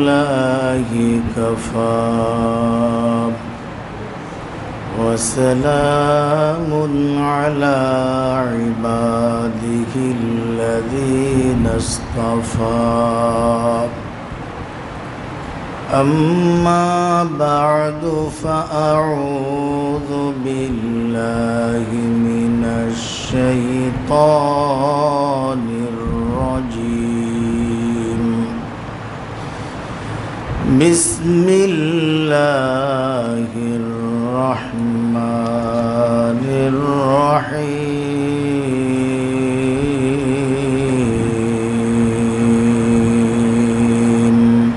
الله كفى وسلام على عباده الذين اصطفى أما بعد فأعوذ بالله من الشيطان الرجيم بسم الله الرحمن الرحيم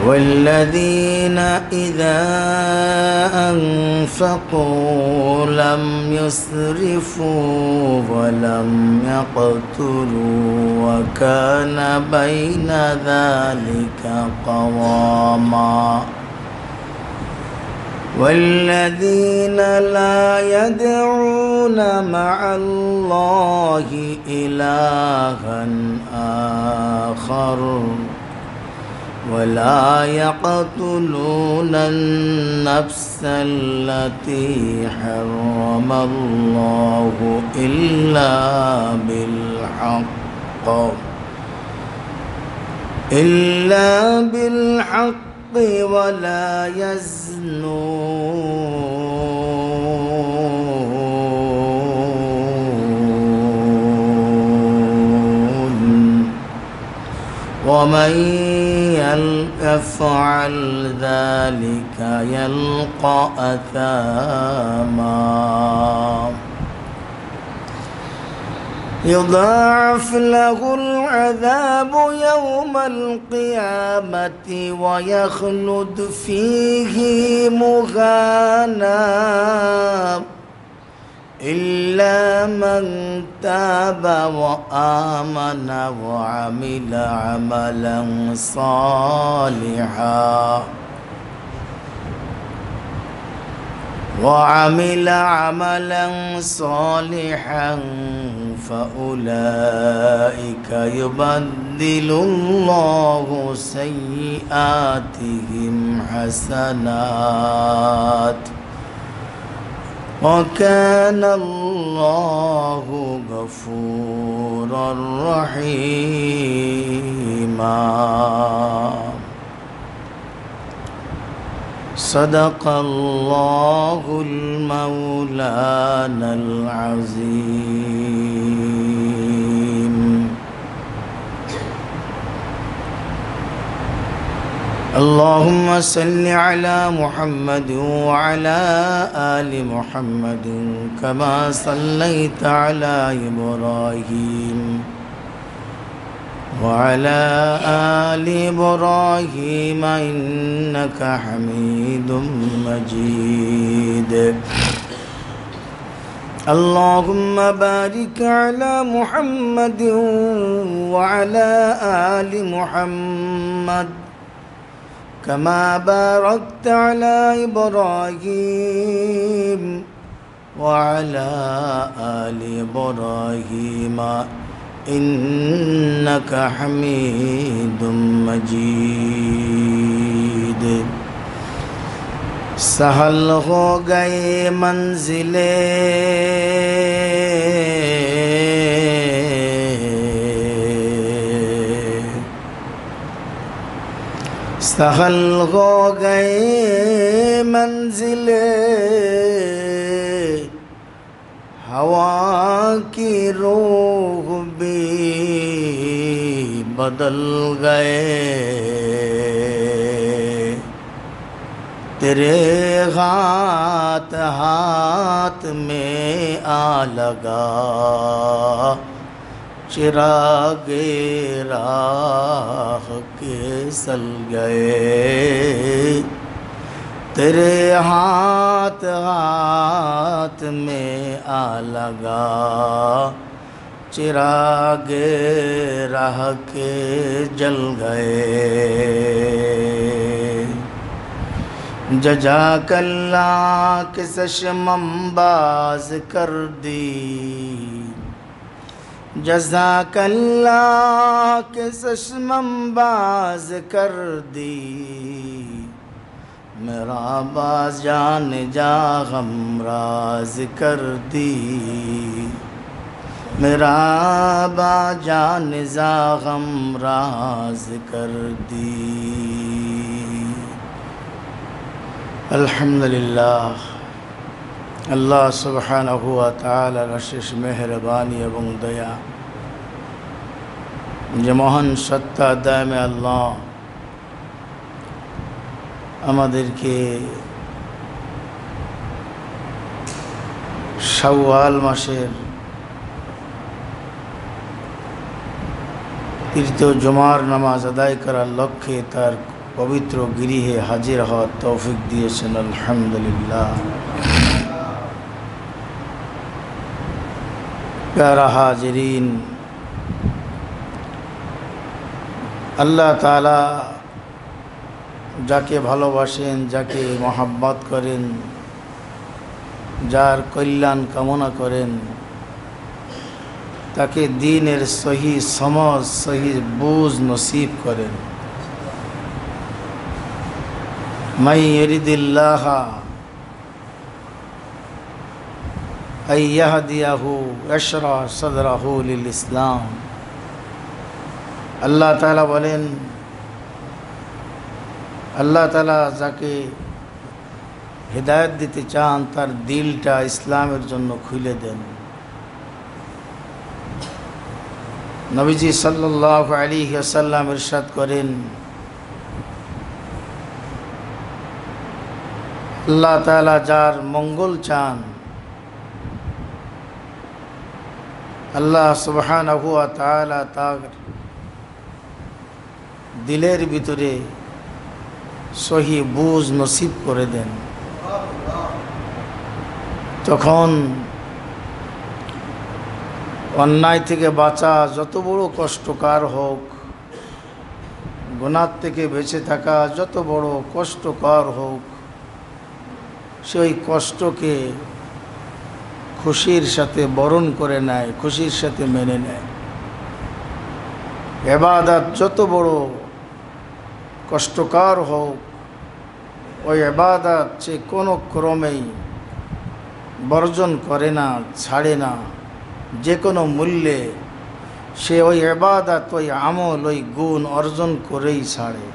والذين إذا أنفقوا لم يسرفوا ولم يقتروا وكان بين ذلك قواما والذين لا يدعون مع الله إلها آخر ولا يقتلون النفس التي حرم الله إلا بالحق ولا يزنون ومن يفعل ذلك يلقى أثاما يضاعف له العذاب يوم القيامة ويخلد فيه مهانا إلا من تاب وآمن وعمل عملا صالحا فأولئك يبدل الله سيئاتهم حسنات وكان الله غفورا رحيما صدق الله المولانا العظيم اللهم صل على محمد وعلى آل محمد كما صليت على إبراهيم وعلى آل إبراهيم إنك حميد مجيد اللهم بارك على محمد وعلى آل محمد كما باركت على إبراهيم وعلى آل إبراهيم إنك حميد مجيد सहल हो गए मंजिले सहल हो गए मंजिले हवा की रूह भी बदल गए तेरे हाथ हाथ में आ लगा चिरागे राह के सल गए तेरे हाथ हाथ में आ लगा चिरागे राह के जल गए जजाकल्ला के चश्मम बाज कर दी जज़ाकल्लाह के चश्मम बाज कर दी, मेरा बाज जान जा गमराज कर दी, मेरा बाज जान जा गमराज कर दी। अल्हम्दुलिल्लाह, আল্লাহ সুবহানাহু ওয়া তাআলার অশেষ মেহেরবানি এবং দয়া যে মহান সত্তা দায়মে আল্লাহ আমাদেরকে শাওয়াল মাসের তৃতীয় জুমার নামাজ আদায় করার লক্ষ্যে তার পবিত্র গৃহে হাজির হওয়ার তৌফিক দিয়েছেন। আলহামদুলিল্লাহ। प्यारा हाजिरीन, আল্লাহ তাআলা যাকে ভালোবাসেন, যাকে মহব্বত করেন, যার কল্যাণ কামনা করেন, তাকে দ্বীনের সহি সমঝ, সহি বুঝ নসিব করেন। মাই ইরিদিল্লাহ আইয়াহদিয়াহু ইশরা সদরাহু লিল ইসলাম। আল্লাহ তাআলা বলেন, আল্লাহ তাআলা যাকে হিদায়াত দিতে চান তার দিলটা ইসলামের জন্য খুলে দেন। নবীজি সাল্লাল্লাহু আলাইহি ওয়াসাল্লাম ইরশাদ করেন, আল্লাহ তাআলা যার মঙ্গল চান, আল্লাহ সুবহানাহু ওয়া তাআলা তার দিলের ভিতরে সহি বুঝ নসিব করে দেন। তখন অন্যায় থেকে বাঁচা যত বড় কষ্টকর হোক, গুনাহ থেকে বেঁচে থাকা যত বড় কষ্টকর হোক, সেই কষ্টকে খুশির সাথে বরণ করে নেয়, খুশির সাথে মেনে নেয়। ইবাদত যত বড় কষ্টকর হোক, ওই ইবাদত সে কোনো ক্রমেই বর্জন করে না, ছাড়ে না। যে কোনো মূল্যে সে ওই ইবাদত, ওই আমল, ওই গুণ অর্জন করেই ছাড়ে।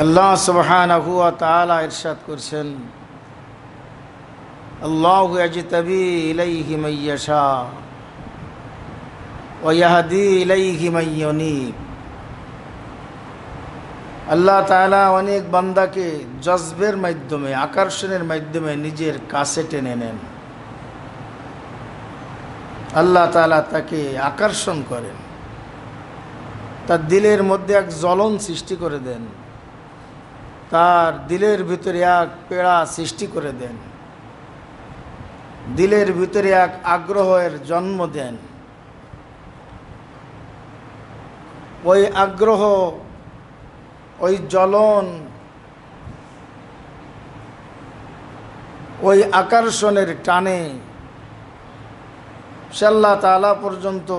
আল্লাহ সুবহানাহু ওয়া তাআলা ইরশাদ করছেন, আল্লাহু ইয়াজতাবি ইলাইহি মান ইয়াশা ওয়া ইয়াহদি ইলাইহি মান ইউনীব। আল্লাহ তাআলা অনেক বান্দাকে জজবের মাধ্যমে, আকর্ষণের মাধ্যমে নিজের কাছে টেনে নেন। আল্লাহ তাআলা তাকে আকর্ষণ করেন, তার দিলের মধ্যে এক জ্বলন সৃষ্টি করে দেন, তার দিলের ভিতরে এক পীড়া সৃষ্টি করে দেন, দিলের ভিতরে এক আগ্রহের জন্ম দেন। ওই আগ্রহ, ওই জ্বলন, ওই আকর্ষণের টানে সে আল্লাহ তাআলা পর্যন্ত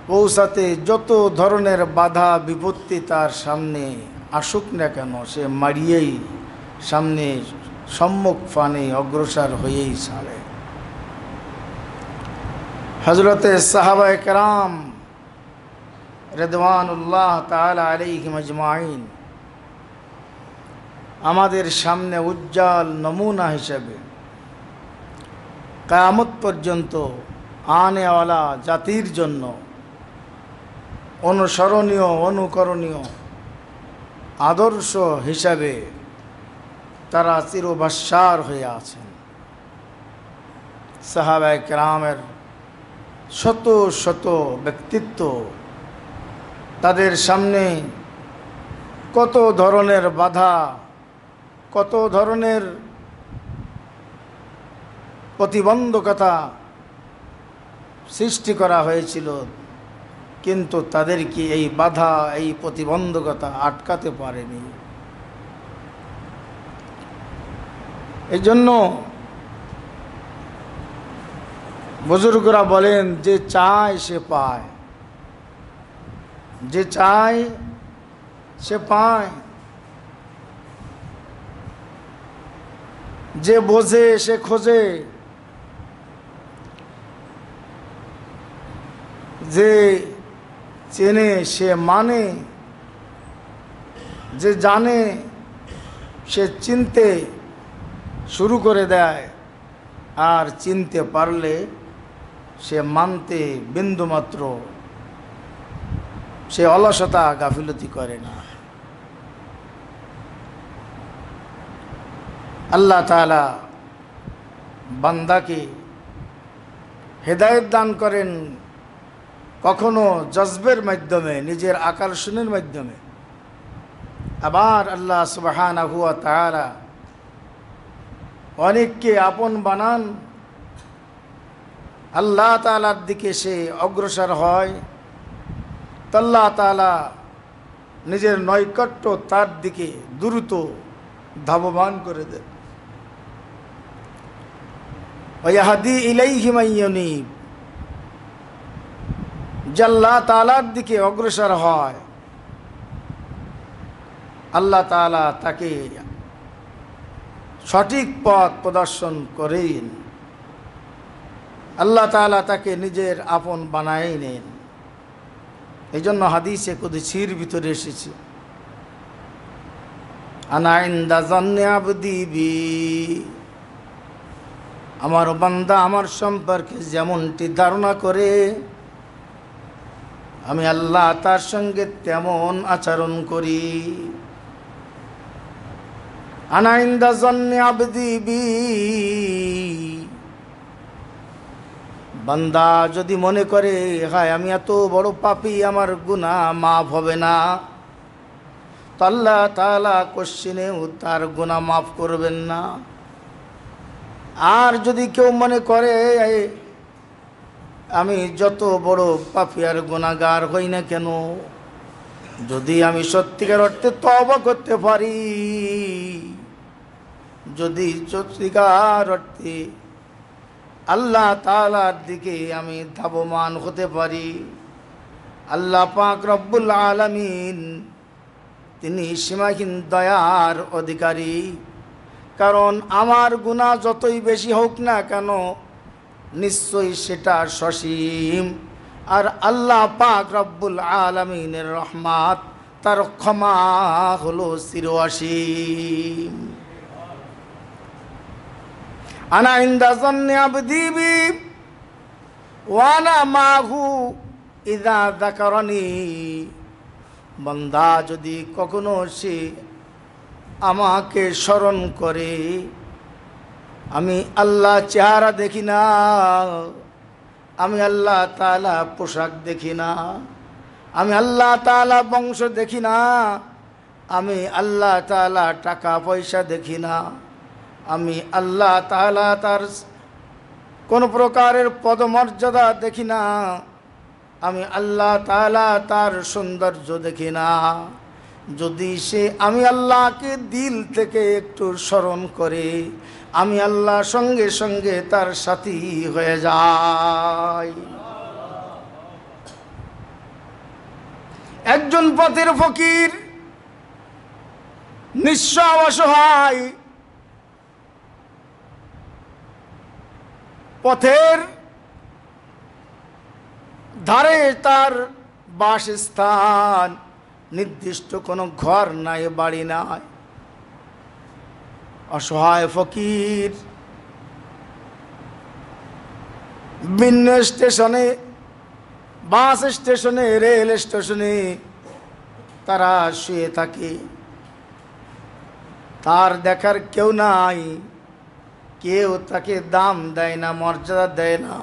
পৌঁছাতে যত ধরনের বাধা বিপত্তি তার সামনে আসুক না কেন, সে মারিয়েই সামনে সম্মুখ ফানে অগ্রসর হয়েই ছাড়ে। হযরতে সাহাবায়ে কেরাম রিদওয়ানুল্লাহ তাআলা আলাইহিম আজমাইন আমাদের সামনে উজ্জ্বল নমুনা হিসেবে কিয়ামত পর্যন্ত আনেওয়ালা জাতির জন্য অনুসরণীয়, অনুকরণীয় আদর্শ হিসাবে তারা চিরভাস্বর হয়ে আছেন। সাহাবায়ে কেরামের শত শত ব্যক্তিত্ব, তাদের সামনে কত ধরনের বাধা, কত ধরনের প্রতিবন্ধকতা সৃষ্টি করা হয়েছিল, কিন্তু তাদেরকে এই বাধা, এই প্রতিবন্ধকতা আটকাতে পারেনি। এই জন্য বুজুর্গরা বলেন, যে চায় সে পায়, যে চায় সে পায়, যে বোঝে সে খোঁজে, যে চেনে সে মানে, যে জানে সে চিনতে শুরু করে দেয়, আর চিনতে পারলে সে মানতে বিন্দুমাত্র সে অলসতা গাফিলতি করে না। আল্লাহ তাআলা বান্দাকে হেদায়েত দান করেন কখনো জজবের মাধ্যমে, নিজের আকর্ষণের মাধ্যমে, আবার আল্লাহ সুবহানাহু ওয়া তাআলা অনেককে আপন বানান, আল্লাহ তাআলার দিকে সে অগ্রসর হয়, আল্লাহ তাআলা নিজের নৈকট্য তার দিকে দ্রুত ধাবমান করে দেন। ওয়াহদি ইলাইহি মান ইউনীব, আল্লাহ তাআলার দিকে অগ্রসর হয়, আল্লাহ তাআলা তাকে সঠিক পথ প্রদর্শন করেন, আল্লাহ তাআলা তাকে নিজের আপন বানায় নেন। এই জন্য হাদিসে কুদসির ভিতরে এসেছে, আনা ইনদা যান্নি আবদি বি, আমার বান্দা আমার সম্পর্কে যেমনটি ধারণা করে আমি আল্লাহ তার সঙ্গে তেমন আচরণ করি। আনা ইনদা যান্নি আবদি বি, বান্দা যদি মনে করে হায় আমি এত বড় পাপী, আমার গুনাহ মাফ হবে না, তো আল্লাহ তাআলা কোশ্চিনেও তার গুনাহ মাফ করবেন না। আর যদি কেউ মনে করে আমি যত বড় পাপী আর গুনাহগার হই না কেন, যদি আমি সত্যিকার অর্থে তওবা করতে পারি, যদি সত্যিকার অর্থে আল্লাহ তাআলার দিকে আমি ধাবমান হতে পারি, আল্লাহ পাক রব্বুল আলামিন তিনি সীমাহীন দয়ার অধিকারী। কারণ আমার গুনাহ যতই বেশি হোক না কেন, নিশ্চয়ই সেটা সসীম, আর আল্লাহ পাক রব্বুল আলামিনের রহমত, তার ক্ষমা হলো চিরসীম। আনা ইনদা যান্নি আবদি বি ওয়া আনা মাহু ইযা যাকারানি, বান্দা যদি কখনো সে আমাকে স্মরণ করে, আমি আল্লাহ চেহারা দেখি না, আমি আল্লাহ তাআলা পোশাক দেখি না, আমি আল্লাহ তাআলা বংশ দেখি না, আমি আল্লাহ তাআলা টাকা পয়সা দেখি না, আমি আল্লাহ তাআলা তার কোন প্রকারের পদমর্যাদা দেখি না, আমি আল্লাহ তাআলা তার সৌন্দর্য দেখি না। যদি সে আমি আল্লাহকে দিল থেকে একটু স্মরণ করে, আমি আল্লাহ সঙ্গে সঙ্গে তার সাথী হয়ে যাই। একজন পথের ফকির, নিঃস্ব অসহায়, পথের ধারে তার বাসস্থান, নির্দিষ্ট কোনো ঘর নাই, বাড়ি নাই, অসহায় ফকির বিভিন্ন স্টেশনে, বাস স্টেশনে, রেল স্টেশনে তারা শুয়ে থাকে, তার দেখার কেউ নাই, কেউ তাকে দাম দেয় না, মর্যাদা দেয় না।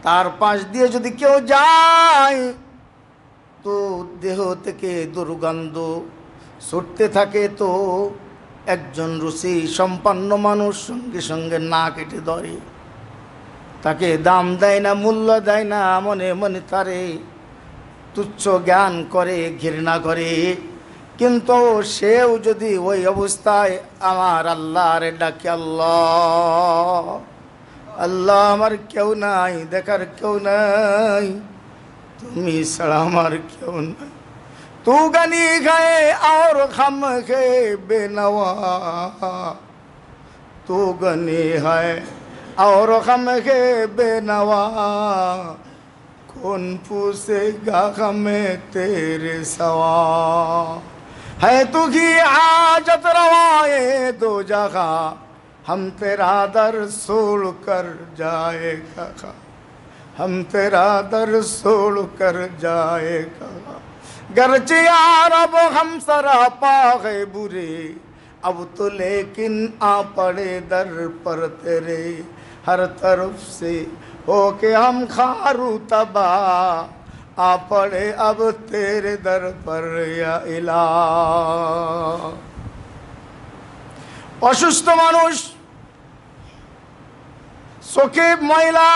তার পাশ দিয়ে যদি কেউ যায় তো দেহ থেকে দুর্গন্ধ ছুটতে থাকে, তো একজন রুচি সম্পন্ন মানুষ সঙ্গে সঙ্গে না কেটে ধরে, তাকে দাম দেয় না, মূল্য দেয় না, মনে মনে তারে তুচ্ছ জ্ঞান করে, ঘৃণা করে। কিন্তু সেও যদি ওই অবস্থায় আমার আল্লাহরে ডাকে, আল্লাহ আল্লাহ আমার কেউ নাই, দেখার কেউ নাই, তুমি ছাড়া আমার কেউ নাই। তু গানি গায়ে আর খাম খে বেনওয়া, তু গানি হায় और गम के बेनवा, कौन पूछेगा हमें तेरे सवा। है तुझी हाजत रवाए दो जगह, हम तेरा दर छोड़ कर जाएगा, हम तेरा दर छोड़ कर जाएगा। गरचे यार अब हम सरापा है बुरे, अब तो लेकिन आ पड़े दर पर तेरे, हर तरफ से होके हम खारू तबाह, आ पड़े अब तेरे दर पर या इलाह। অসুস্থ মানুষ, চোখে ময়লা,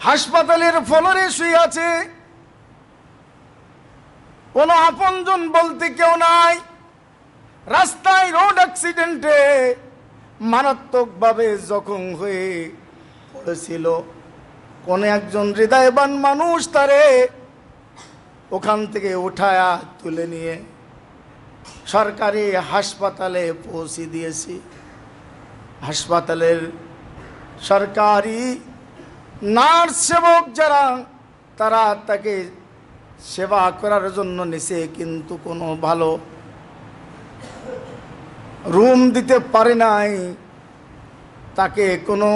হাসপাতালের ফ্লোরে শুয়ে আছে, কোনো আপনজন বলতে কেউ নাই। রাস্তায় রোড অ্যাক্সিডেন্টে মারাত্মকভাবে জখম হয়ে পড়েছিল। কোন একজন হৃদয়বান মানুষ তারে ওখান থেকে উঠায়া তুলে নিয়ে সরকারি হাসপাতালে পৌঁছে দিয়েছি। হাসপাতালের সরকারি নার্স সেবক যারা, তারা তাকে সেবা করার জন্য নিছে, কিন্তু কোনো ভালো রুম দিতে পারে নাই, তাকে কোনো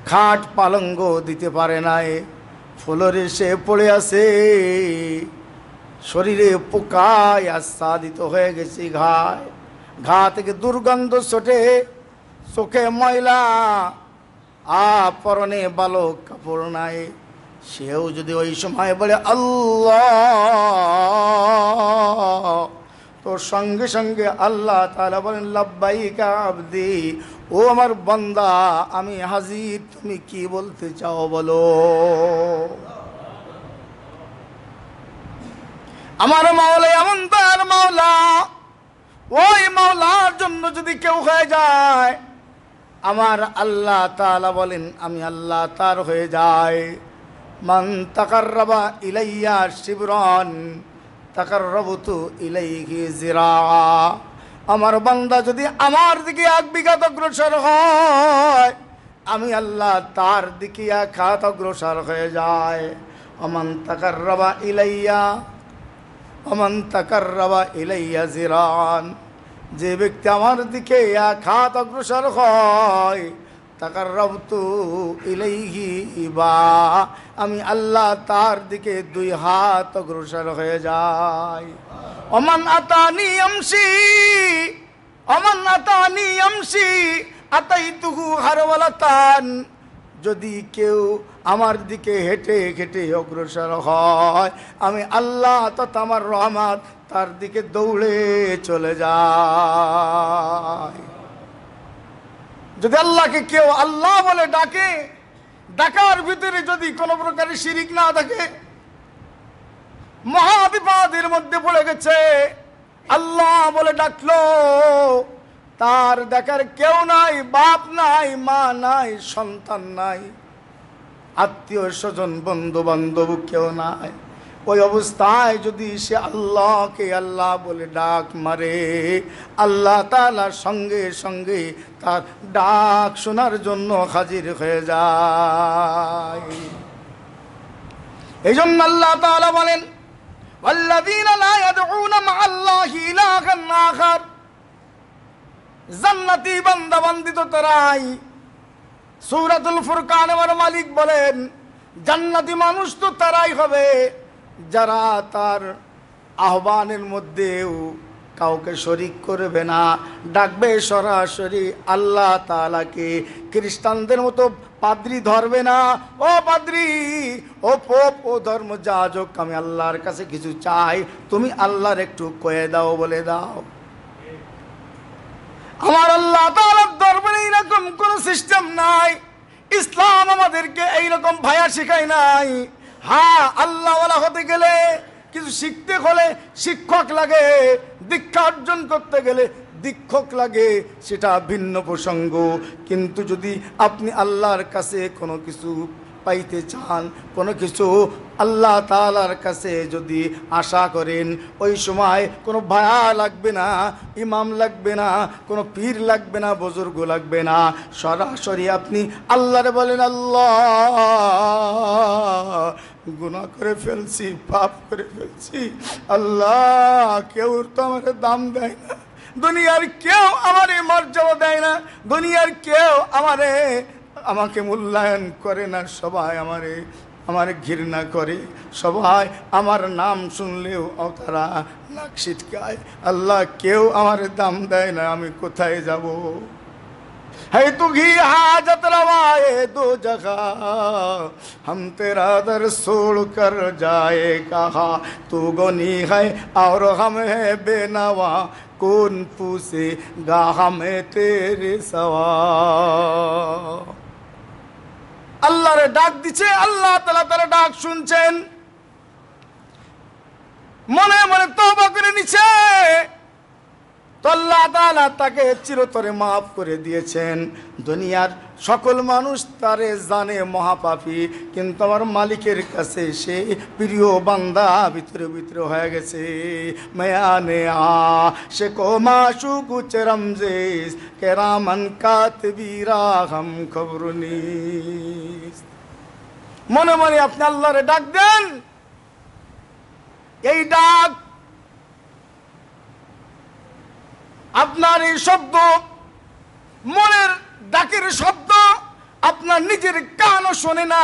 খাট পালঙ্গ দিতে পারে নাই। ফ্লোরে সে পড়ে আছে, শরীরে পোকায় আচ্ছাদিত হয়ে গেছে, ঘা থেকে দুর্গন্ধ ছোটে, চোখে ময়লা, পরনে ভালো কাপড় নাই। সেও যদি ওই সময় বলে আল্লাহ, তো সঙ্গে সঙ্গে আল্লাহ তাআলা বলেন লাব্বাইকা আবদি, ও আমার বান্দা আমি হাজির, তুমি কি বলতে চাও বলো। আমার মাওলা এমন তার মাওলা, ওই মাওলার জন্য যদি কেউ হয়ে যায়, আমার আল্লাহ তাআলা বলেন আমি আল্লাহ তার হয়ে যায়। মান তাকাররাবা ইলাইয়া শিবরান তাকাররাবতু ইলাইহি জিরা, আমার বান্দা যদি আমার দিকে এক বিঘাত অগ্রসর হয়, আমি আল্লাহ তার দিকে এক হাত অগ্রসর হয়ে যায়। আমান তাকাররাবা ইলাইয়া, আমান তাকাররাবা ইলাইয়া জিরান, যে ব্যক্তি আমার দিকে এক হাত অগ্রসর হয়, তাকাররাবতু ইলাইহি বা, আমি আল্লাহ তার দিকে দুই হাত অগ্রসর হয়ে যায়। ওমান আতানি ইয়ামশি, ওমান আতানি ইয়ামশি আতাইতুহু হারওয়ালাতান, যদি কেউ আমার দিকে হেঁটে হেঁটে অগ্রসর হয়, আমি আল্লাহ তথা আমার রহমত তার দিকে দৌড়ে চলে যায়। যদি আল্লাহকে কেউ আল্লাহ বলে ডাকে, ডাকার ভিতরে যদি কোনো প্রকারের শিরিক না থাকে, মহাবিপদের মধ্যে পড়ে গেছে, আল্লাহ বলে ডাকলো, তার দেখার কেউ নাই, বাপ নাই, মা নাই, সন্তান নাই, আত্মীয় স্বজন বন্ধু বান্ধব কেউ নাই, ওই অবস্থায় যদি সে আল্লাহকে আল্লাহ বলে ডাক মারে, আল্লাহ তাআলা সঙ্গে সঙ্গে তার ডাক শোনার জন্য হাজির হয়ে যায়। এই জন্য আল্লাহ তাআলা বলেন ওয়াল্লাযীনা লা ইয়াদউনা মা'আল্লাহি ইলাহান আখার, জান্নাতি বান্দা বান্দি তো তারাই। সূরাতুল ফুরকান আমার মালিক বলেন জান্নাতি মানুষ তো তারাই হবে যারা তার আহ্বানের মধ্যেও কাউকে শরিক করবে না, ডাকবে সরাসরি আল্লাহ তাআলাকে। খ্রিস্টানদের মতো পাদ্রী ধরবে না, ও পাদ্রী, ও পোপ, ও ধর্মযাজক, আমি আল্লাহর কাছে কিছু চাই, তুমি আল্লাহর একটু কয়ে দাও, বলে দাও। আমার আল্লাহ তাআলার দরবারে এইরকম কোন সিস্টেম নাই। ইসলাম আমাদেরকে এইরকম ভায়া শেখায় নাই। হ্যাঁ, আল্লাহওয়ালা হতে গেলে, কিছু শিখতে হলে শিক্ষক লাগে, দীক্ষা অর্জন করতে গেলে দীক্ষক লাগে সেটা ভিন্ন প্রসঙ্গ। কিন্তু যদি আপনি আল্লাহর কাছে কোনো কিছু পাইতে চান, কোনো কিছু আল্লাহ তাআলার কাছে যদি আশা করেন, ওই সময় কোনো ভায়া লাগবে না, ইমাম লাগবে না, কোনো পীর লাগবে না, বুজুর্গ লাগবে না। সরাসরি আপনি আল্লাহরে বলেন, আল্লাহ গুনাহ করে ফেলছি, পাপ করে ফেলছি, আল্লাহ কেউ তো আমার দাম দেয় না, দুনিয়ার কেউ আমারে মর্যাদা দেয় না, দুনিয়ার কেউ আমাকে মূল্যায়ন করে না, সবাই আমার ঘৃণা করে, সবাই আমার নাম শুনলেও তারা নাক ছিটকায়, আল্লাহ কেউ আমার দাম দেয় না, আমি কোথায় যাব? है तू ही हाजत रवाए दो जगह, हम तेरा दर छोड़ कर जाए कहा, तू गनी है और हम है बेनवा, कौन पूछेगा हमें तेरे सवाल। আল্লাহরে ডাক দিচ্ছে, আল্লাহ তাআলা তার ডাক শুনছেন, মনে মনে তওবা করে নিছে, তো আল্লাহ তাআলা তাকে চিরতরে মাফ করে দিয়েছেন। দুনিয়ার সকল মানুষ তারে জানে মহাপাপী, কিন্তু আমার মালিকের কাছে সে প্রিয় বান্দা ভিতরে ভিতরে হয়ে গেছে। মায়ানে সে কো মাশুক চরমজেস কেরামান কাতবীরা হাম খবরুনি। মনে মনে আপনি আল্লাহরে ডাক দেন, এই ডাক আপনার, এই শব্দ মনের ডাকের শব্দ আপনার নিজের কানও শোনে না,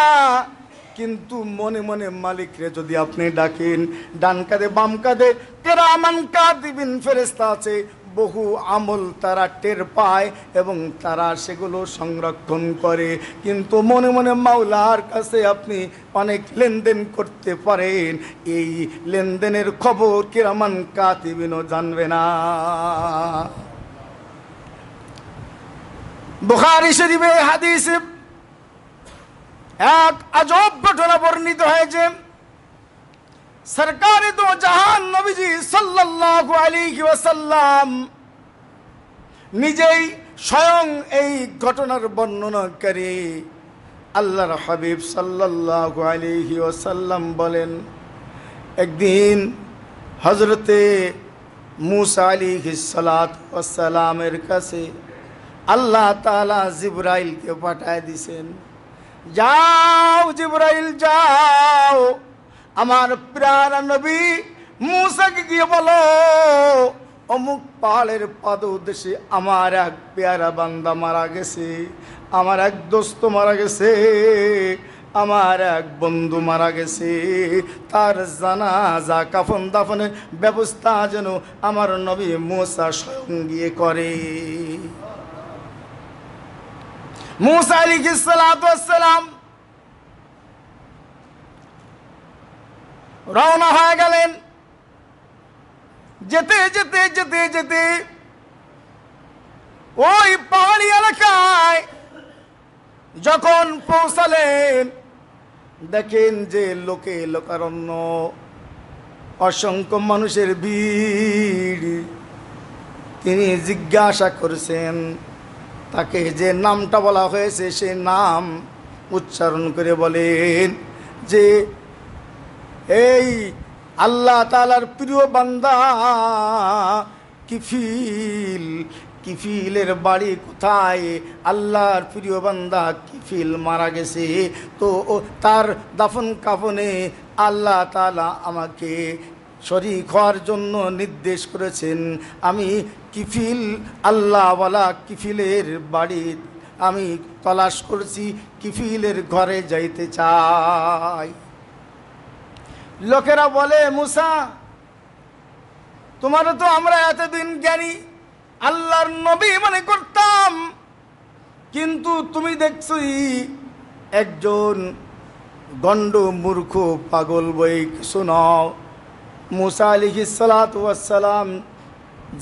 কিন্তু মনে মনে মালিকরে যদি আপনি ডাকেন, ডান কাঁধে বাম কাঁধে কেরামান কাতিবিন ফেরেশতা আছে, বহু আমল তারা টের পায় এবং তারা সেগুলো সংরক্ষণ করে। কিন্তু মনে মনে মাওলার কাছে আপনি অনেক লেনদেন করতে পারেন, এই লেনদেনের খবর কেরামান কাতিবিনও জানবে না। বুখারী শরীফে হাদিসে এক আজব ঘটনা বর্ণিত হয়েছে। সরকারে দো জাহান নবীজি সাল্লাল্লাহু আলাইহি ওয়াসাল্লাম নিজেই স্বয়ং এই ঘটনার বর্ণনা করে। আল্লাহর হাবিব সাল্লাল্লাহু আলাইহি ওয়াসাল্লাম বলেন, একদিন হযরতে মূসা আলাইহিস সালাতু ওয়াস সালামের কাছে আল্লাহ তাআলা জিবরাইলকে পাঠায় দিয়েছেন, যাও জিবরাইল যাও, আমার প্রাণ নবী মূসাকে গিয়ে বলো, অমুক পাহাড়ের পাদদেশে আমার এক পেয়ারা বান্দা মারা গেছে, আমার এক দোস্ত মারা গেছে, আমার এক বন্ধু মারা গেছে, তার জানাজা কাফন দাফনের ব্যবস্থা যেন আমার নবী মূসা স্বয়ং গিয়ে করে। মূসা আলাইহিস সালাতু ওয়াস সালাম রওনা হয়ে গেলেন। যেতে যেতে যেতে যেতে ওই পাহাড়ি এলাকায় যখন পৌঁছালেন, দেখেন যে লোকে লোকারণ্য, অসংখ্য মানুষের ভিড়। তিনি জিজ্ঞাসা করেছেন, তাকে যে নামটা বলা হয়েছে সে নাম উচ্চারণ করে বলেন যে এই আল্লাহ তাআলার প্রিয় বান্দা কিফিল, কিফিলের বাড়ি কোথায়? আল্লাহর প্রিয় বান্দা কিফিল মারা গেছে, তো তার দাফন কাফনে আল্লাহ তাআলা আমাকে শরীক হওয়ার জন্য নির্দেশ করেছেন। আমি কিফিল, আল্লাহওয়ালা কিফিলের বাড়ি আমি তলাশ করছি, কিফিলের ঘরে যাইতে চাই। লোকেরা বলে, মূসা তোমার তো আমরা এতদিন জ্ঞানী আল্লাহর নবী মনে করতাম, কিন্তু তুমি দেখছি একজন গণ্ড মূর্খ পাগল, বই কিছু নও। মূসা আলাইহিস সালাতু ওয়াস সালাম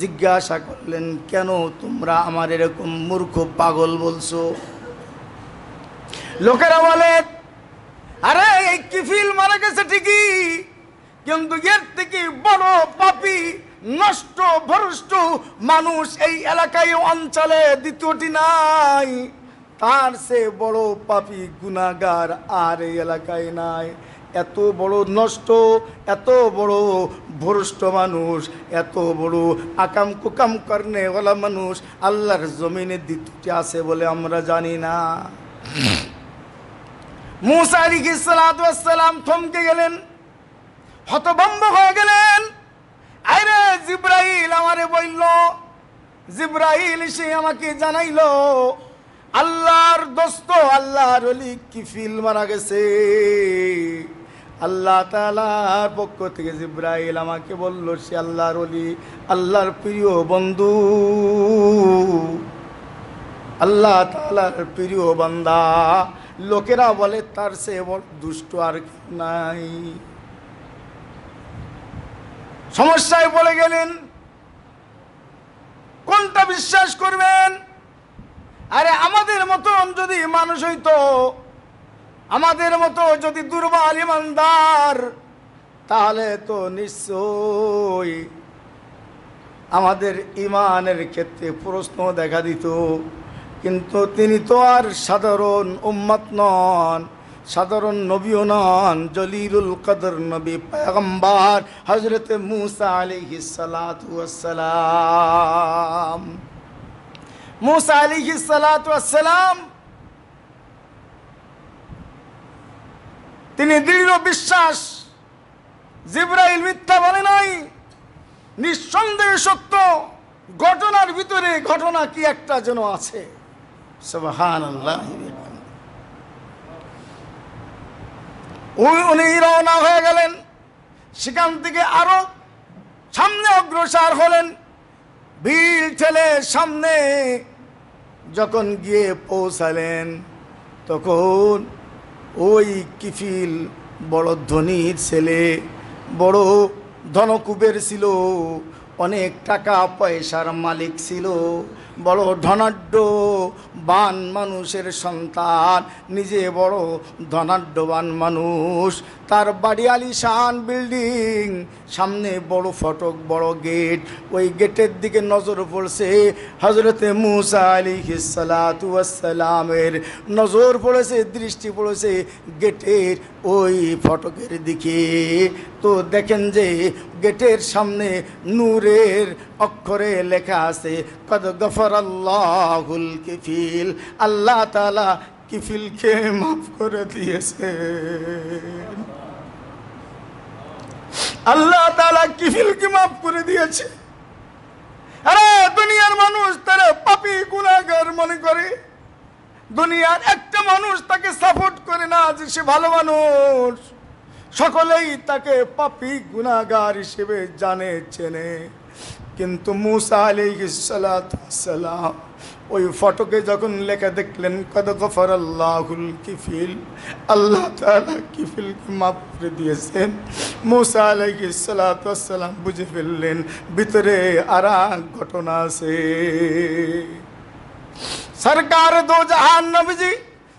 জিজ্ঞাসা করলেন, কেন তোমরা আমার এরকম মূর্খ পাগল বলছো? লোকেরা বলে, আরে এই কিফিল মারা গেছে ঠিকই, কিন্তু এর থেকে বড় পাপী নষ্ট ভ্রষ্ট মানুষ এই এলাকায় অঞ্চলে দ্বিতীয়টি নাই, তার সে বড় পাপী গুনাহগার আর এই এলাকায় নাই। এত বড় নষ্ট, এত বড় ভ্রষ্ট মানুষ, এত বড় আকাম কুকাম করনে ওয়ালা মানুষ আল্লাহর জমিনে দ্বিতীয়টি আছে বলে আমরা জানি না। মূসা আলাইহিস সালাতু ওয়াস সালাম থমকে গেলেন, হতভম্ব হয়ে গেলেন। আরে জিবরাইল আমারে বলল, জিবরাইল সে আমাকে জানাইলো আল্লাহর দোস্ত আল্লাহর ওলি কিফিল মারা গেছে। আল্লাহ তাআলার পক্ষ থেকে জিবরাইল আমাকে বলল সে আল্লাহর ওলি, আল্লাহর প্রিয় বন্ধু, আল্লাহ তাআলার প্রিয় বান্দা। লোকেরা বলে তার সে বড় দুষ্ট আর কেউ নাই। সমস্যায় পড়ে গেলেন, কোনটা বিশ্বাস করবেন? আরে আমাদের মতন যদি মানুষ হইতো, আমাদের মতো যদি দুর্বল ইমানদার, তাহলে তো নিশ্চয়ই আমাদের ইমানের ক্ষেত্রে প্রশ্ন দেখা দিত। কিন্তু তিনি তো আর সাধারণ উম্মত নন, সাধারণ নবীও নন, জলিলুল কদর নবী পয়গম্বর হযরত মূসা আলাইহিস সালাতু ওয়াস সালাম। মূসা আলাইহিস সালাতু ওয়াস সালাম তিনি দৃঢ় বিশ্বাস, জিবরাইল মিথ্যা বলে নাই, নিঃসন্দেহে সত্য। ঘটনার ভিতরে ঘটনা কি একটা যেন আছে। সুবহানাল্লাহ। উনি রওনা হয়ে গেলেন, সেখান থেকে আরো সামনে অগ্রসর হলেন। ভিড় ঠেলে সামনে যখন গিয়ে পৌঁছালেন, তখন ওই কিফিল বড় ধনীর ছেলে, বড় ধনকুবের ছিল, অনেক টাকা পয়সার মালিক ছিল, বড় ধনাঢ্যবান মানুষের সন্তান, নিজে বড় ধনাঢ্যবান মানুষ। তার বাড়ি আলিশান বিল্ডিং, সামনে বড় ফটক, বড় গেট। ওই গেটের দিকে নজর পড়ছে হযরতে মূসা আলাইহিস সালাতু ওয়াস সালামের, নজর পড়েছে, দৃষ্টি পড়েছে গেটের ওই ফটকের দিকে। তো দেখেন যে গেটের সামনে নূরের অক্ষরে লেখা আছে কদ গফরাল্লাহুল কিফিল, আল্লাহ তাআলা কিফিলকে মাফ করে দিয়েছে। আল্লাহ তাআলা কিফিলকে মাফ করে দিয়েছে। আরে দুনিয়ার মানুষ তারা পাপী গুনাহগার মনে করে, দুনিয়ার একটা মানুষ তাকে সাপোর্ট করে না যে সে ভালো মানুষ, সকলেই তাকে পাপী গুনাহগার হিসেবে জানে, চেনে। কিন্তু মূসা আলাইহিস সালাতু ওয়াস সালাম ওই ফটকে যখন লেখা দেখলেন কদ গফরাল্লাহুল কিফিল, আল্লাহ তাআলা কিফিলকে মাফ করে দিয়েছেন, মূসা আলাইহিস সালাতু ওয়াস সালাম বুঝে ফেললেন ভিতরে আর ঘটনা আছে। সরকার দো জাহান নবীজি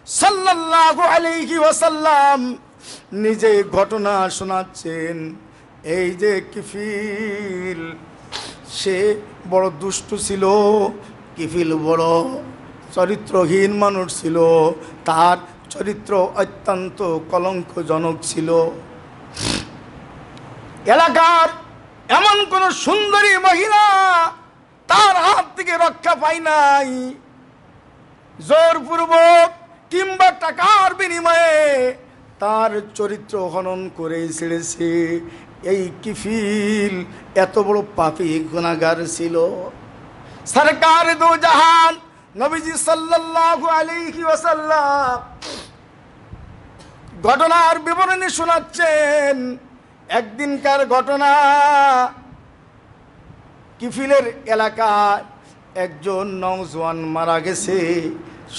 সাল্লাল্লাহু আলাইহি ওয়াসাল্লাম নিজে ঘটনা শোনাচ্ছেন। এই যে কিফিল, সে বড় দুষ্ট ছিল, কিফিল বড় চরিত্রহীন মানুষ ছিল, তার চরিত্র অত্যন্ত কলঙ্কজনক ছিল। এলাকার এমন কোন সুন্দরী মহিলা তার হাত থেকে রক্ষা পায় নাই। জোরপূর্বক কিংবা টাকার বিনিময়ে তার চরিত্র হনন করে ছেড়েছে। এই কিফিল এত বড় পাপী গুনাহগার ছিল। সরকার দো জাহান নবীজি সাল্লাল্লাহু আলাইহি ওয়াসাল্লাম ঘটনার বিবরণী শোনাচ্ছেন। একদিনকার ঘটনা, কিফিলের এলাকায় একজন নওজোয়ান মারা গেছে,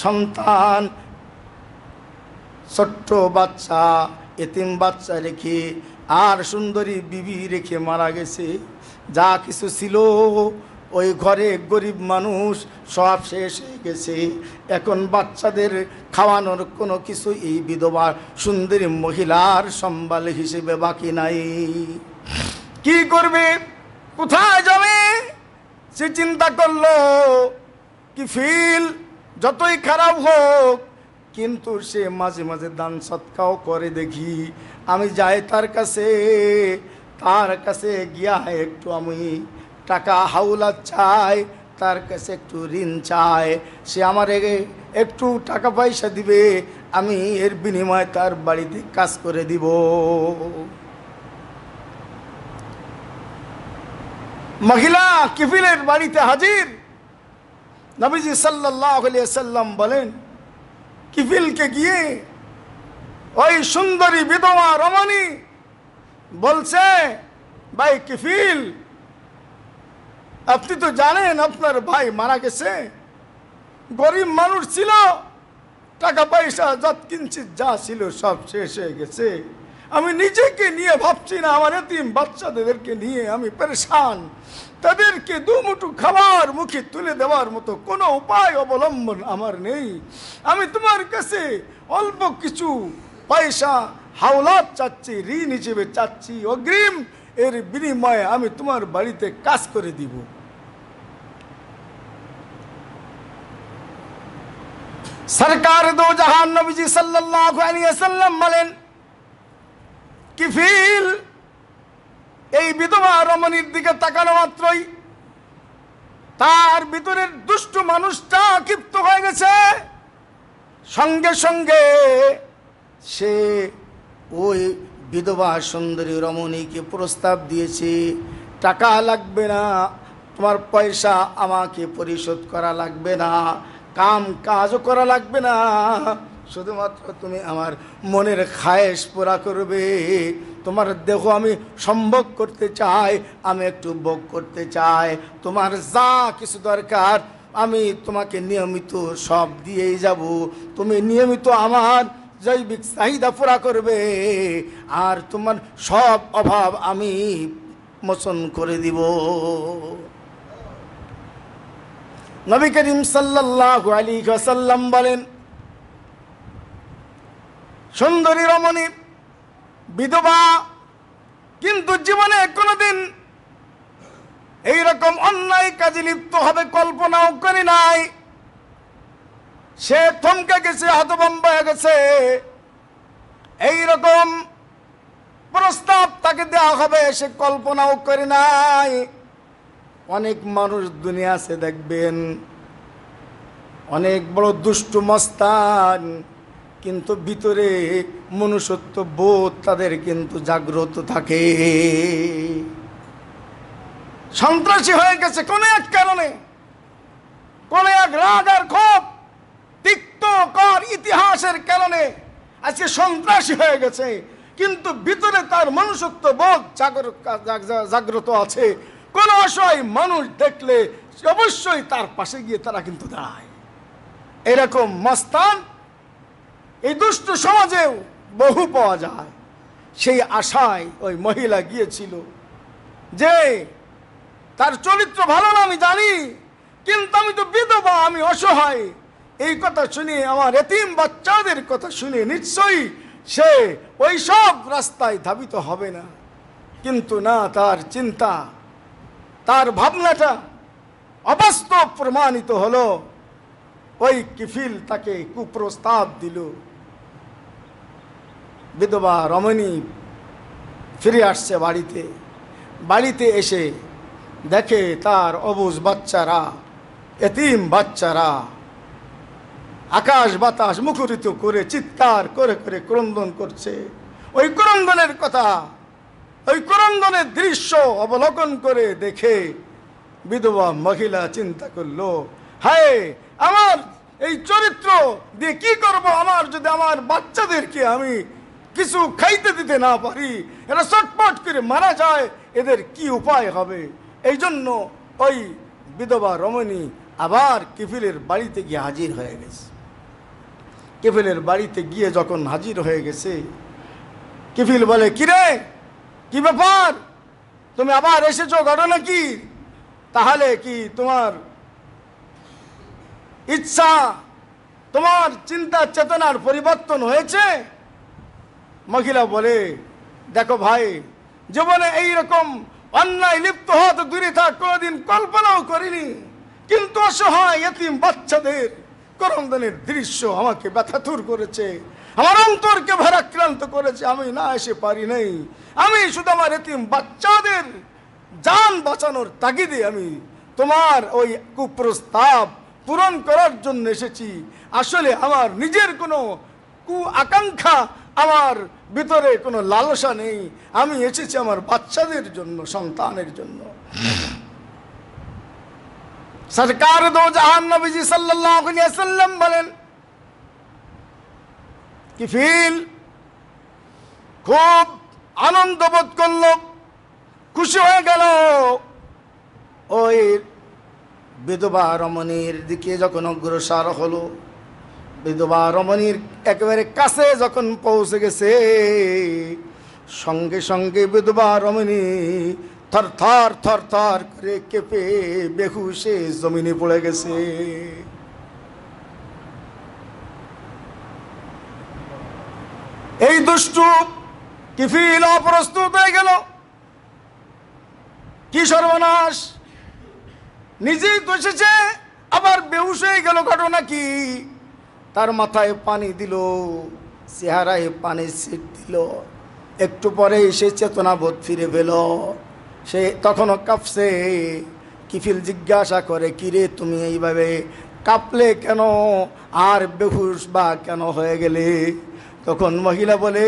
সন্তান ছোট্ট বাচ্চা, এতিম বাচ্চা রেখে আর সুন্দরী বিবি রেখে মারা গেছে। যা কিছু ছিল ওই ঘরে, গরিব মানুষ, সব শেষ হয়ে গেছে। এখন বাচ্চাদের খাওয়ানোর কোনো কিছু এই বিধবা সুন্দরী মহিলার সম্বল হিসেবে বাকি নাই। কি করবে, কোথায় যাবে সে চিন্তা করলো। কিফিল যতই খারাপ হোক কিন্তু সে মাঝে মাঝে দান সৎকাও করে দেখি, আমি যাই তার কাছে গিয়া একটু আমি টাকা হাওলাত চাই, তার কাছে একটু ঋণ চাই, সে আমার একটু টাকা পয়সা দিবে, আমি এর বিনিময়ে তার বাড়িতে কাজ করে দিব। মহিলা কিফিলের বাড়িতে হাজির। নবীজি সাল্লাল্লাহু আলাইহি ওয়াসাল্লাম বলেন, কিফিলকে গিয়ে ওই সুন্দরী বিধবা রমণী বলছে, ভাই কিফিল, আপনি তো জানেন আপনার ভাই মারা গেছে, গরিব মানুষ ছিল, টাকা পয়সা যত কিঞ্চিত যা ছিল সব শেষ হয়ে গেছে, আমি নিজেকে নিয়ে ভাবছি না, আমার এতিম বাচ্চাদেরকে নিয়ে আমি পেরেশান, তাদেরকে দুমুঠো খাবার মুখে তুলে দেওয়ার মতো কোনো উপায় অবলম্বন আমার নেই, আমি তোমার কাছে অল্প কিছু পয়সা হাওলাত চাচ্ছি, ঋণ হিসেবে চাচ্ছি, অগ্রিম, এর বিনিময়ে আমি তোমার বাড়িতে কাজ করে দিব। সরকার দো জাহান নবীজি সাল্লাল্লাহু আলাইহি ওয়াসাল্লাম বলেন, কিফিল এই বিধবা রমণীর দিকে তাকানো মাত্রই তার ভিতরের দুষ্ট মানুষটা ক্ষিপ্ত হয়ে গেছে, সঙ্গে সঙ্গে সে ওই বিধবা সুন্দরী রমণীকে প্রস্তাব দিয়েছে, টাকা লাগবে না, তোমার পয়সা আমাকে পরিশোধ করা লাগবে না, কাম কাজও করা লাগবে না, শুধুমাত্র তুমি আমার মনের খায়েশ পুরা করবে, তোমার দেহ আমি সম্ভোগ করতে চাই, আমি একটু ভোগ করতে চাই, তোমার যা কিছু দরকার আমি তোমাকে নিয়মিত সব দিয়েই যাব, তুমি নিয়মিত আমার জৈবিক চাহিদা পুরা করবে, আর তোমার সব অভাব আমি মোচন করে দিব। নবী করিম সাল্লাল্লাহু আলাইহি ওয়াসাল্লাম বলেন, সুন্দরী রমণী বিধবা কিন্তু জীবনে কোনোদিন এইরকম অন্যায় কাজে লিপ্ত হবে কল্পনাও করে নাই, সে থমকে গেছে, হতভম্ব হয়ে গেছে, এইরকম প্রস্তাব তাকে দেওয়া হবে সে কল্পনাও করে নাই। অনেক মানুষ দুনিয়া আছে দেখবেন, অনেক বড় দুষ্ট মস্তান, কিন্তু ভিতরে মনুষ্যত্ব বোধ তাদের কিন্তু জাগ্রত থাকে, সন্ত্রাসী হয়ে গেছে কোন এক কারণে, কোন এক রাগ আর ক্ষোভ তিক্তকর ইতিহাসের কারণে আজকে সন্ত্রাসী হয়ে গেছে, কিন্তু ভিতরে তার মনুষ্যত্ব বোধ জাগ্রত আছে। কোন অসহায় মানুষ দেখলে অবশ্যই তার পাশে গিয়ে তারা কিন্তু দাঁড়ায়। এরকম মস্তান এই দুষ্ট সমাজেও বহু পাওয়া যায়। সেই আশায় ওই মহিলা গিয়েছিল যে তার চরিত্র ভালো না আমি জানি, কিন্তু আমি তো বিধবা, আমি অসহায়, এই কথা শুনে, আমার এতিম বাচ্চাদের কথা শুনে নিশ্চয়ই সে ওই সব রাস্তায় ধাবিত হবে না। কিন্তু না, তার চিন্তা, তার ভাবনাটা অবাস্তব প্রমাণিত হলো। ওই কিফিল তাকে কুপ্রস্তাব দিল। বিধবা রমণী ফিরে আসছে বাড়িতে, বাড়িতে এসে দেখে তার অবুঝ বাচ্চারা, এতিম বাচ্চারা আকাশ বাতাস মুখরিত করে চিৎকার করে করে ক্রন্দন করছে। ওই ক্রন্দনের কথা, ওই ক্রন্দনের দৃশ্য অবলোকন করে দেখে বিধবা মহিলা চিন্তা করলো, হায়, আমার এই চরিত্র দিয়ে কি করব, আমার যদি আমার বাচ্চাদেরকে আমি কিছু খাইতে দিতে না পারি, এরা চটপট করে মারা যায়, এদের কি উপায় হবে। এই জন্য ওই বিধবা রমণী আবার কিফিলের বাড়িতে গিয়ে হাজির হয়ে গেছে। কিফিলের বাড়িতে গিয়ে যখন হাজির হয়ে গেছে, কিফিল বলে, কিরে, কি ব্যাপার, তুমি আবার এসেছো, ঘটনা কি? তাহলে কি তোমার ইচ্ছা, তোমার চিন্তা চেতনার পরিবর্তন হয়েছে? মহিলা বলে, দেখো ভাই, জীবনে এইরকম অন্যায় লিপ্ত হওয়া তো দূরে থাক, কোনোদিন কল্পনাও করিনি। কিন্তু অসহায় এতিম বাচ্চাদের ক্রন্দনের দৃশ্য আমাকে ব্যথাতুর করেছে, আমার অন্তরকে ভারাক্রান্ত করেছে। আমি না এসে পারি নাই, আমি শুধু আমার এতিম বাচ্চাদের জান বাঁচানোর তাগিদে আমি তোমার ওই কুপ্রস্তাব পূরণ করার জন্য এসেছি। আসলে আমার নিজের কোনো আকাঙ্ক্ষা, আমার ভিতরে কোনো লালসা নেই। আমি এসেছি আমার বাচ্চাদের জন্য, সন্তানের জন্য। সরকার দো জাহান নবীজি সাল্লাল্লাহু আলাইহি ওয়াসাল্লাম বলেন, কিফিল খুব আনন্দ বোধ করল, খুশি হয়ে গেল। ওই বিধবা রমণীর দিকে যখন অগ্রসর হলো, বিধবা রমণীর একেবারে কাছে যখন পৌঁছে গেছে, সঙ্গে সঙ্গে বিধবা রমণী থরথর থরথর করে কেঁপে বেহুশে জমিনে পড়ে গেছে। এই দুষ্টু কিফিল অপ্রস্তুত হয়ে গেল। কি সর্বনাশ, নিজেই তো এসেছে, আবার বেহুশ হয়ে গেল। ঘটনা কি? তার মাথায় পানি দিল, চেহারায় পানি ছিট দিল। একটু পরে সে চেতনাবোধ ফিরে পেল। সে তখনও কাঁপছে। কিফিল জিজ্ঞাসা করে, কিরে তুমি এইভাবে কাঁপলে কেন, আর বেহুশ বা কেন হয়ে গেলে? তখন মহিলা বলে,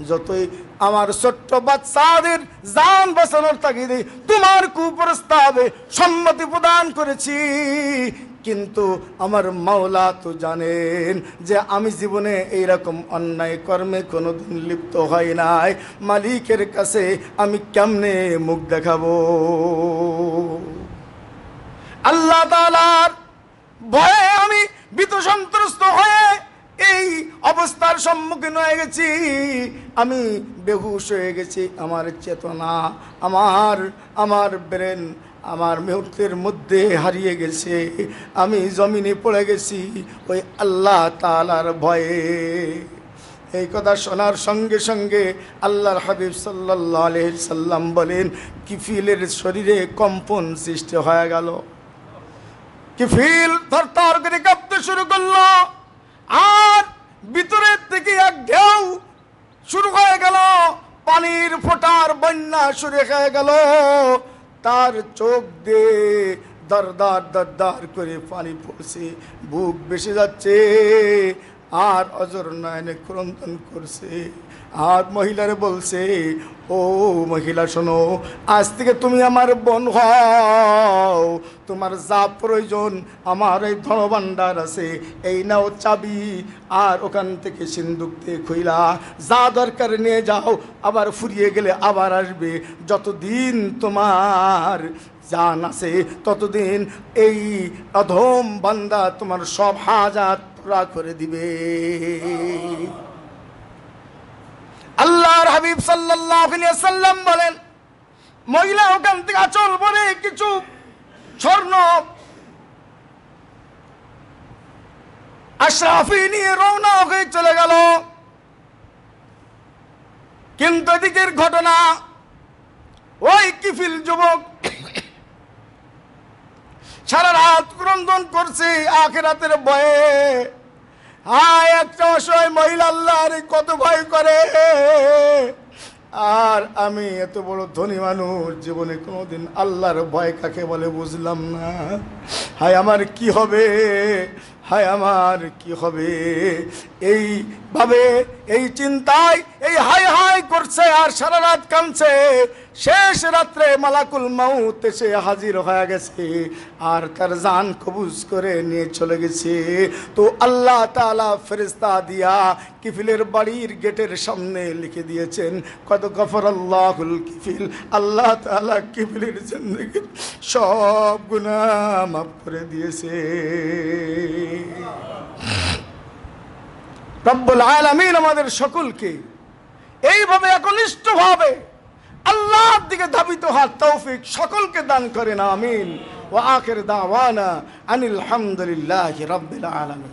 যতই আমার ছোট্ট বাচ্চাদের জান বাঁচানোর তাগিদে তোমার কুপ্রস্তাবে সম্মতি প্রদান করেছি, কিন্তু আমার মাওলা তো জানেন যে আমি জীবনে এইরকম অন্যায় কর্মে কোনোদিন লিপ্ত হয় নাই। মালিকের কাছে আমি কেমনে মুখ দেখাবো? আল্লাহ তাআলার ভয়ে আমি ভীত সন্ত্রস্ত হয়ে এই অবস্থার সম্মুখীন হয়ে গেছি। আমি বেহুশ হয়ে গেছি, আমার চেতনা, আমার ব্রেন আমার মুহূর্তের মধ্যে হারিয়ে গেছে। আমি জমিনে পড়ে গেছি ওই আল্লাহ তাআলার ভয়ে। এই কথা শোনার সঙ্গে সঙ্গে আল্লাহর হাবিব সাল্লাল্লাহু আলাইহি সাল্লাম বলেন, কিফিলের শরীরে কম্পন সৃষ্টি হয়ে গেল। কিফিল থরথর করে কাঁপতে শুরু করলো, আর ভিতরের থেকে এক ঢেউ শুরু হয়ে গেল, পানির ফোঁটার বন্যা শুরু হয়ে গেল। তার চোখ দিয়ে দরদার দরদার করে পানি পড়ছে, বুক বেসে যাচ্ছে, আর অজর নয়নে ক্রন্দন করছে। আর মহিলারে বলছে, ও মহিলা শোনো, আজ থেকে তুমি আমার বোন হও। তোমার যা প্রয়োজন, আমার এই ধনভাণ্ডার আছে, এই নাও চাবি, আর ওখান থেকে সিন্দুক দিয়ে খুইলা যা দরকার নিয়ে যাও, আবার ফুরিয়ে গেলে আবার আসবে। যতদিন তোমার জান আছে ততদিন এই অধম বান্দা তোমার সব হাজাত পুরা করে দিবে। আল্লাহর হাবিব সাল্লাল্লাহু আলাইহি ওয়াসাল্লাম বলেন, মহিলা ওখান থেকে আঁচল ভরে কিছু স্বর্ণ আশরাফি নিয়ে রওনা হয়ে চলে গেল। কিন্তু এদিকের ঘটনা, ওই কিফিল যুবক সারা রাত ক্রন্দন করছে আখিরাতের ভয়ে। হায়, একটা অসহায় মহিলা আল্লাহর কত ভয় করে। আর আমি এত বড় ধনী মানুষ, জীবনে কোনোদিন আল্লাহর ভয় কাকে বলে বুঝলাম না। হায় আমার কি হবে, হায় আমার কি হবে? এইভাবে এই চিন্তায় এই হায় হায় করছে আর সারা রাত কাঁদছে। শেষ রাত্রে মালাকুল মাউত এসে হাজির হয়ে গেছে আর তার জান কবুজ করে নিয়ে চলে গেছে। তো আল্লাহ তাআলা ফেরেশতা দিয়া কিফিলের বাড়ির গেটের সামনে লিখে দিয়েছেন, কদ গফরাল্লাহুল কিফিল, আল্লাহ তাআলা কিফিলের জিন্দেগীর সব গুনাহ মাফ করে দিয়েছে। রব্বুল আলামিন আমাদের সকলকে এইভাবে একনিষ্ঠভাবে আল্লাহর দিকে ধাবিত হওয়ার তৌফিক সকলকে দান করেন, আমিন। ওয়া আখির দাওয়ানা আনিল হামদুলিল্লাহি রাব্বিল আলামিন।